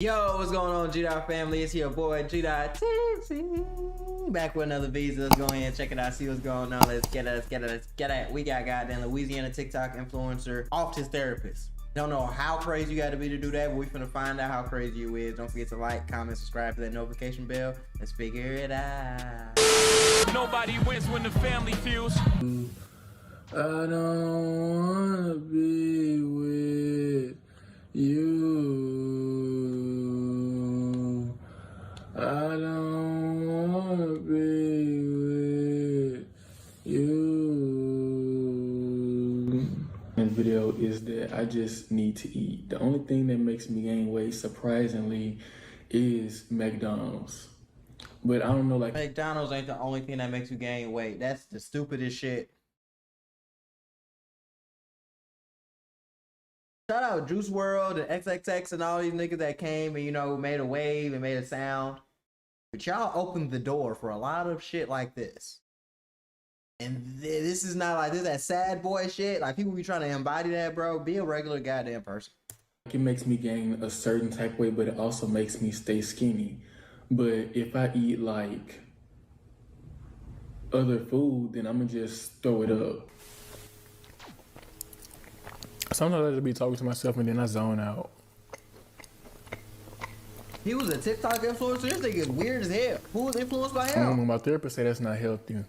Yo, what's going on, G-Dot family? It's your boy G-Dot TC. Back with another visa. Let's go ahead and check it out, see what's going on. Let's get it. We got goddamn Louisiana TikTok influencer off his therapist. Don't know how crazy you got to be to do that, but we finna find out how crazy you is. Don't forget to like, comment, subscribe to that notification bell. Let's figure it out. Nobody wins when the family feels. I don't wanna be with you. I don't wanna be with you. The video is that I just need to eat. The only thing that makes me gain weight, surprisingly, is McDonald's. But I don't know, like McDonald's ain't the only thing that makes you gain weight. That's the stupidest shit. Shout out Juice WRLD and XXX and all these niggas that came and, you know, made a wave and made a sound. But y'all opened the door for a lot of shit like this. And this is not like this, that sad boy shit. Like, people be trying to embody that, bro. Be a regular goddamn person. it makes me gain a certain type of weight, but it also makes me stay skinny. But if I eat like other food, then I'm gonna just throw it up. Sometimes I just be talking to myself and then I zone out. He was a TikTok influencer. This nigga is weird as hell. Who was influenced by him? My therapist said that's not healthy.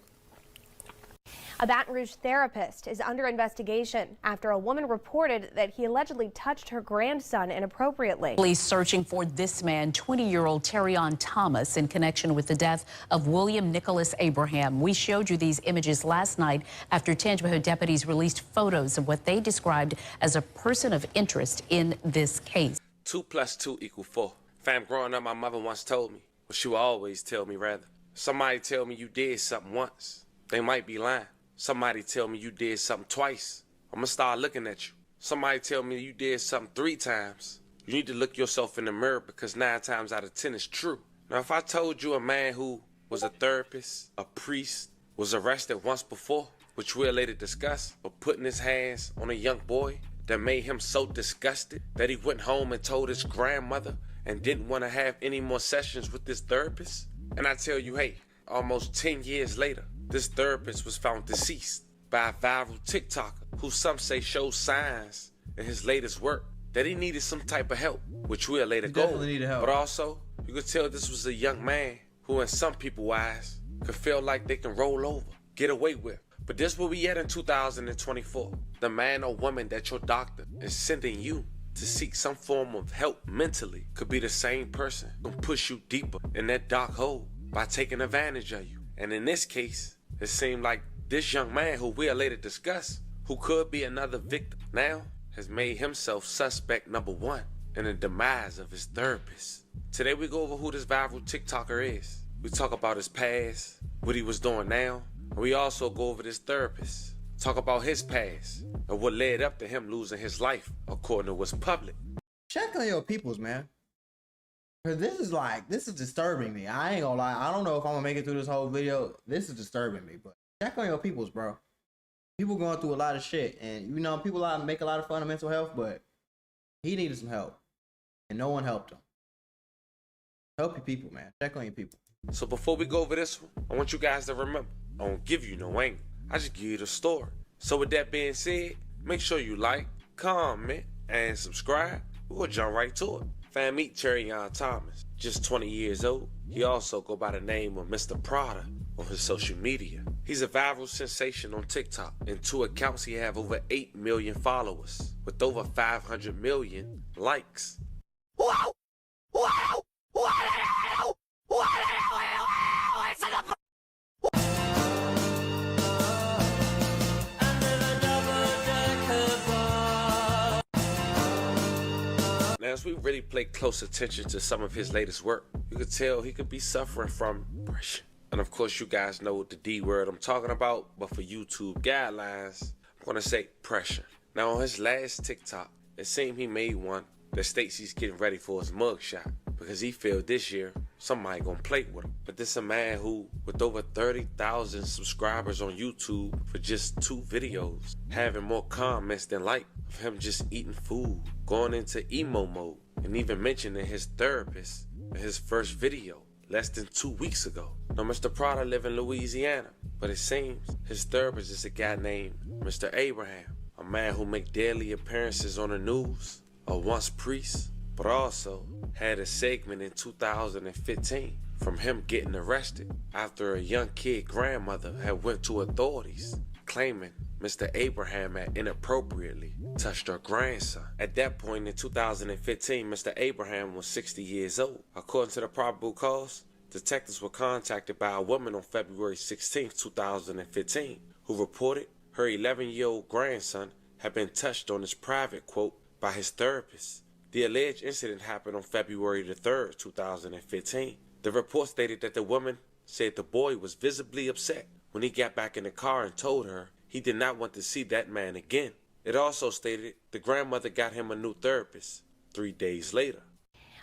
A Baton Rouge therapist is under investigation after a woman reported that he allegedly touched her grandson inappropriately. Police searching for this man, 20-year-old Terrion Thomas, in connection with the death of William Nicholas Abraham. We showed you these images last night after Tangipahoa deputies released photos of what they described as a person of interest in this case. 2 + 2 = 4. Fam, growing up, my mother once told me, well, she would always tell me rather, somebody tell me you did something once, they might be lying. Somebody tell me you did something twice, I'm gonna start looking at you. Somebody tell me you did something 3 times, you need to look yourself in the mirror because 9 times out of 10 it's true. Now, if I told you a man who was a therapist, a priest, was arrested once before, which we'll later discuss, for putting his hands on a young boy that made him so disgusted that he went home and told his grandmother and didn't want to have any more sessions with this therapist, and I tell you, hey, almost 10 years later, this therapist was found deceased by a viral TikToker who some say shows signs in his latest work that he needed some type of help, which we'll later go over. But also, you could tell this was a young man who in some people's eyes could feel like they can roll over, get away with. But this where we at in 2024. The man or woman that your doctor is sending you to seek some form of help mentally could be the same person who can push you deeper in that dark hole by taking advantage of you. And in this case, it seemed like this young man, who we'll later discuss, who could be another victim, now has made himself suspect number 1 in the demise of his therapist. Today we go over who this viral TikToker is. We talk about his past, what he was doing now, and we also go over this therapist. Talk about his past and what led up to him losing his life, according to what's public. Check on your peoples, man. Cause this is disturbing me. I ain't gonna lie. I don't know if I'm gonna make it through this whole video. This is disturbing me, but check on your peoples, bro. People going through a lot of shit, and you know, people make a lot of fun of mental health, but he needed some help, and no one helped him. Help your people, man. Check on your people. So before we go over this one, I want you guys to remember, I don't give you no anger. I just give you the story. So with that being said, make sure you like, comment, and subscribe. We'll jump right to it. Fam, meet Terrion Thomas, just 20 years old. He also go by the name of Mr. Prada on his social media. He's a viral sensation on TikTok. In 2 accounts, he have over 8 million followers with over 500 million likes. Wow! Wow! Wow! Now, as we really pay close attention to some of his latest work, you could tell he could be suffering from depression. And of course, you guys know the D word I'm talking about, but for YouTube guidelines, I'm gonna say pressure. Now, on his last TikTok, it seemed he made one that states he's getting ready for his mugshot because he feel this year somebody gonna play with him. But this a man who, with over 30,000 subscribers on YouTube for just 2 videos, having more comments than likes of him just eating food, going into emo mode, and even mentioning his therapist in his first video less than 2 weeks ago. Now, Mr. Prada lives in Louisiana, but it seems his therapist is a guy named Mr. Abraham, a man who makes daily appearances on the news, a once priest, but also had a segment in 2015 from him getting arrested after a young kid grandmother had went to authorities claiming Mr. Abraham had inappropriately touched her grandson. At that point in 2015, Mr. Abraham was 60 years old. According to the probable cause, detectives were contacted by a woman on February 16, 2015, who reported her 11-year-old grandson had been touched on his private, quote, by his therapist. The alleged incident happened on February the 3rd, 2015. The report stated that the woman said the boy was visibly upset when he got back in the car and told her he did not want to see that man again. It also stated the grandmother got him a new therapist 3 days later.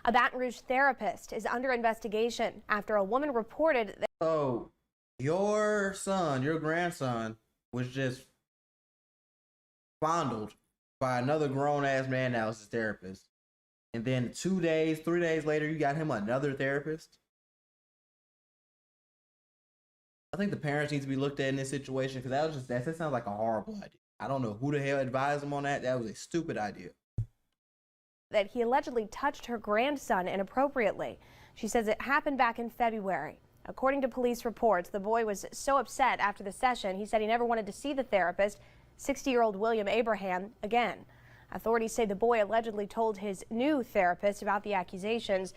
A Baton Rouge therapist is under investigation after a woman reported that. So, your son, your grandson, was just fondled by another grown-ass man that was his therapist. And then 2 days, 3 days later, you got him another therapist? I think the parents need to be looked at in this situation, because that sounds like a horrible idea. I don't know who the hell advised him on that. That was a stupid idea. That he allegedly touched her grandson inappropriately. She says it happened back in February. According to police reports, the boy was so upset after the session, he said he never wanted to see the therapist, 60-year-old William Abraham, again. Authorities say the boy allegedly told his new therapist about the accusations.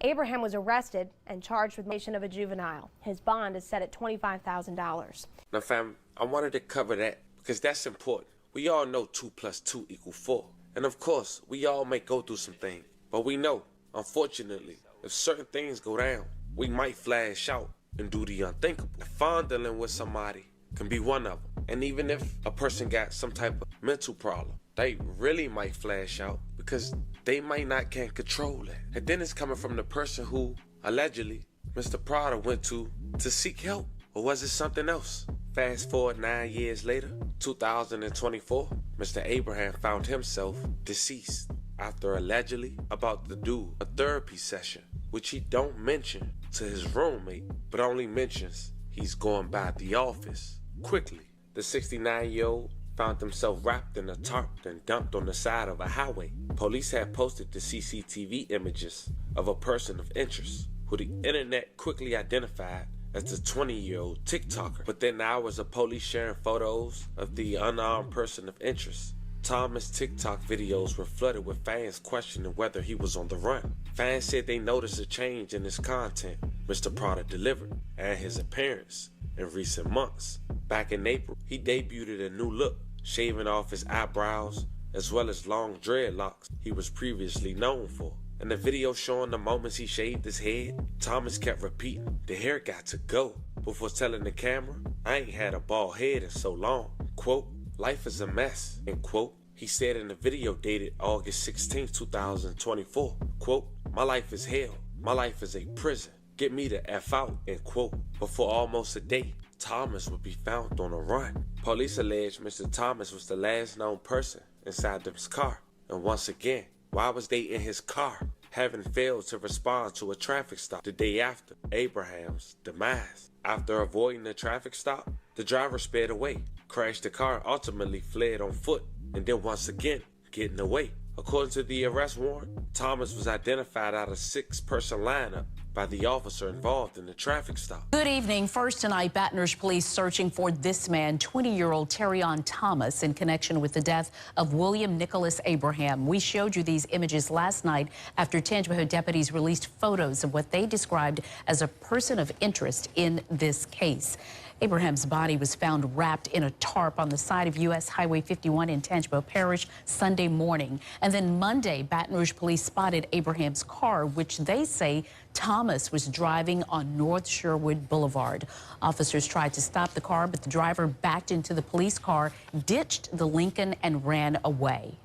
Abraham was arrested and charged with possession of a juvenile. His bond is set at $25,000. Now, fam, I wanted to cover that because that's important. We all know 2 + 2 = 4. And of course, we all may go through some things. But we know, unfortunately, if certain things go down, we might flash out and do the unthinkable. Fondling with somebody can be one of them. And even if a person got some type of mental problem, they really might flash out because they might not can control it. And then it's coming from the person who allegedly Mr. Prada went to seek help. Or was it something else? Fast forward 9 years later, 2024, Mr. Abraham found himself deceased after allegedly about to do a therapy session, which he don't mention to his roommate, but only mentions he's going by the office. Quickly, the 69-year-old found himself wrapped in a tarp and dumped on the side of a highway. Police had posted the CCTV images of a person of interest, who the internet quickly identified as the 20-year-old TikToker. Within hours of police sharing photos of the unarmed person of interest, Thomas' TikTok videos were flooded with fans questioning whether he was on the run. Fans said they noticed a change in his content Mr. Prada delivered and his appearance in recent months. Back in April, he debuted a new look, shaving off his eyebrows as well as long dreadlocks he was previously known for. In the video showing the moments he shaved his head, Thomas kept repeating, "The hair got to go," before telling the camera, "I ain't had a bald head in so long." Quote, "Life is a mess," end quote. He said in the video dated August 16, 2024, quote, "My life is hell. My life is a prison. Get me the F out," end quote. Before almost a day, Thomas would be found on a run. Police allege Mr. Thomas was the last known person inside this car. And once again, why was they in his car, having failed to respond to a traffic stop the day after Abraham's demise? After avoiding the traffic stop, the driver sped away, crashed the car, ultimately fled on foot, and then once again, getting away. According to the arrest warrant, Thomas was identified out of a 6-person lineup by the officer involved in the traffic stop. Good evening. First tonight, Baton Rouge police searching for this man, 20-year-old Terrion Thomas, in connection with the death of William Nicholas Abraham. We showed you these images last night after Tangipahoa deputies released photos of what they described as a person of interest in this case. Abraham's body was found wrapped in a tarp on the side of U.S. Highway 51 in Tangipahoa Parish Sunday morning. And then Monday, Baton Rouge police spotted Abraham's car, which they say Thomas was driving on North Sherwood Boulevard. Officers tried to stop the car, but the driver backed into the police car, ditched the Lincoln, and ran away.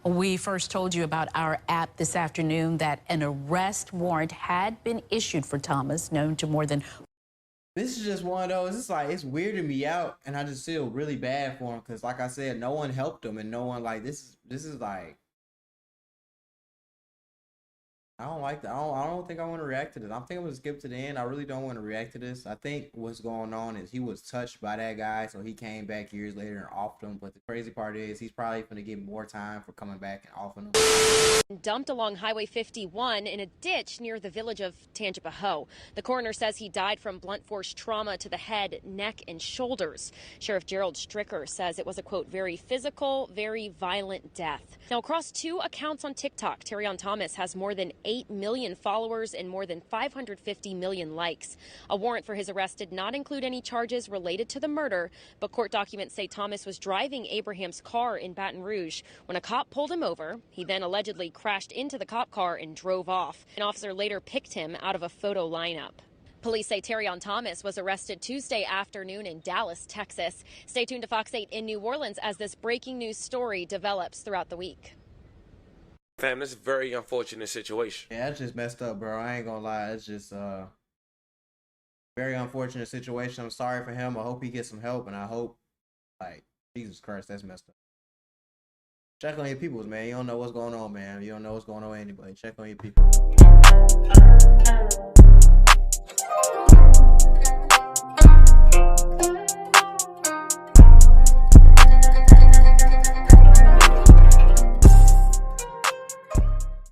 We first told you about our app this afternoon that an arrest warrant had been issued for Thomas, known to more than This is just one of those. It's like it's weirding me out, and I just feel really bad for him because, like I said, no one helped him, and no one like this is like. I don't like that. I don't think I want to react to this. I'm thinking I'm gonna skip to the end. I really don't want to react to this. I think what's going on is he was touched by that guy, so he came back years later and offed him. But the crazy part is he's probably gonna get more time for coming back and offing him. Dumped along Highway 51 in a ditch near the village of Tangipahoa. The coroner says he died from blunt force trauma to the head, neck, and shoulders. Sheriff Gerald Stricker says it was a, quote, very physical, very violent death. Now, across 2 accounts on TikTok, Terrion Thomas has more than 8 million followers and more than 550 million likes. A warrant for his arrest did not include any charges related to the murder, but court documents say Thomas was driving Abraham's car in Baton Rouge when a cop pulled him over. He then allegedly crashed into the cop car and drove off. An officer later picked him out of a photo lineup. Police say Terrion Thomas was arrested Tuesday afternoon in Dallas, Texas. Stay tuned to Fox 8 in New Orleans as this breaking news story develops throughout the week. Fam, this is a very unfortunate situation. Yeah, that's just messed up, bro. I ain't gonna lie. It's just very unfortunate situation. I'm sorry for him. I hope he gets some help, and I hope, like, Jesus Christ, that's messed up. Check on your peoples, man. You don't know what's going on, man. You don't know what's going on with anybody. Check on your people.